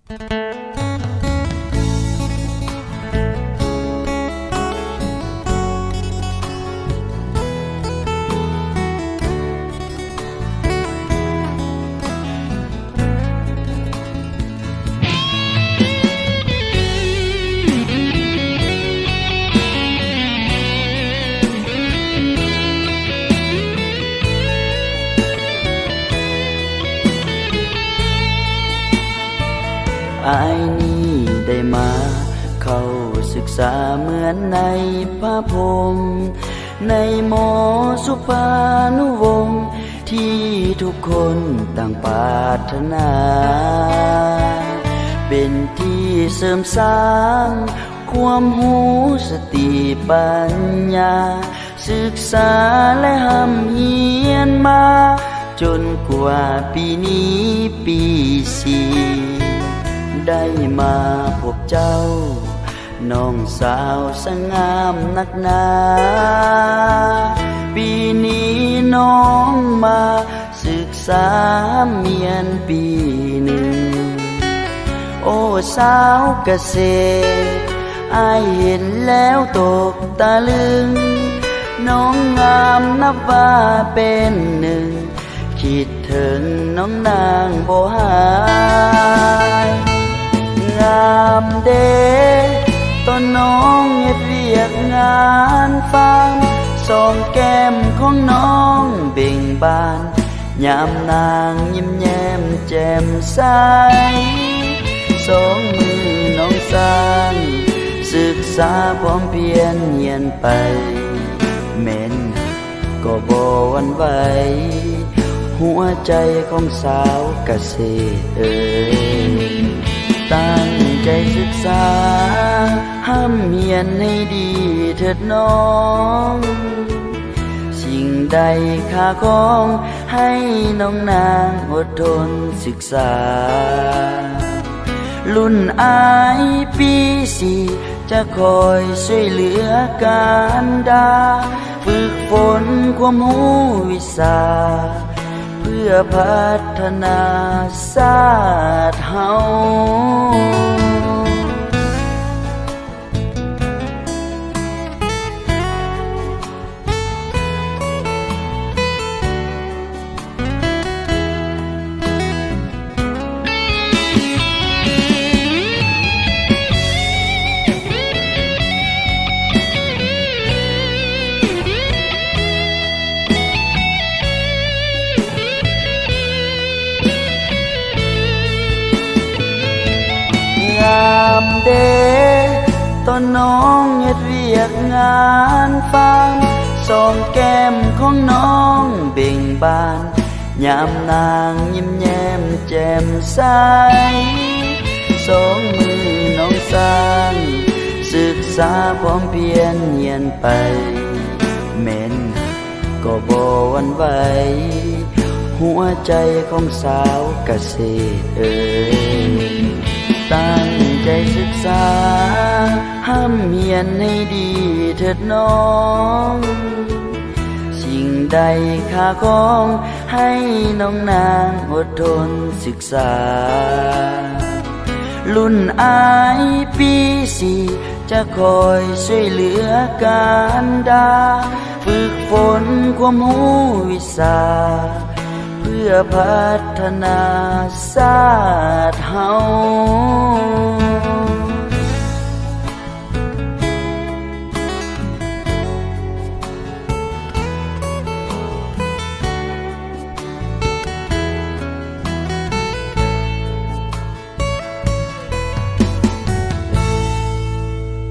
อายนี้ได้มาเข้าศึกษาเหมือนในพระพรหมในหมอสุภานุวงศ์ที่ทุกคนต่างปรารถนา เป็นที่เสริมสร้างความหูสติปัญญาศึกษาและห้ำเฮียนมาจนกว่าปีนี้ปีสี่ได้มาพบเจ้าน้องสาวสงามนักหนาปีนี้น้องมาศึกษาเมียนปีหนึ่งโอ้สาวเกษตรอายเห็นแล้วตกตะลึงน้องงามนับว่าเป็นหนึ่งคิดถึงน้องนางบ่หายงามเด้ตอนน้องเฮ็ดเวียกงานฟาร์มสองแก้มของน้องเบ่งบานยามนางยิ้มแย้มแจ่มใสสองมือน้องสร้างศึกษาพร้อมเพียรเยียนไปแม่นก็บ่หวั่นไหวหัวใจของสาวเกษตรตั้งใจศึกษาห้ามเฮียนให้ดีเถิดน้องสิ่งใดค่าของให้น้องนางอดทนศึกษารุ่นอายปีสี่จะคอยช่วยเหลือการดาฝึกฝนความรู้วิชาเพื่อพัฒนาชาติเฮาเด้ตอนน้องเฮ็ดเวียกงานฟาร์มสองแก้มของน้องเบ่งบานยามนางยิ้มแย้มแจ่มใสสองมือน้องสร้างศึกษาพร้อมเพียรเยียนไปแม่นก็บ่หวั่นไหวหัวใจของสาวเกษตรตั้งใจศึกษาห้ามเฮียนให้ดีเถิดน้องสิ่งใดค่าของให้น้องนางอดทนศึกษารุ่นอายปีสี่จะคอยช่วยเหลือการดาฝึกฝนความรู้วิชาเพื่อพัฒนาชาติเฮา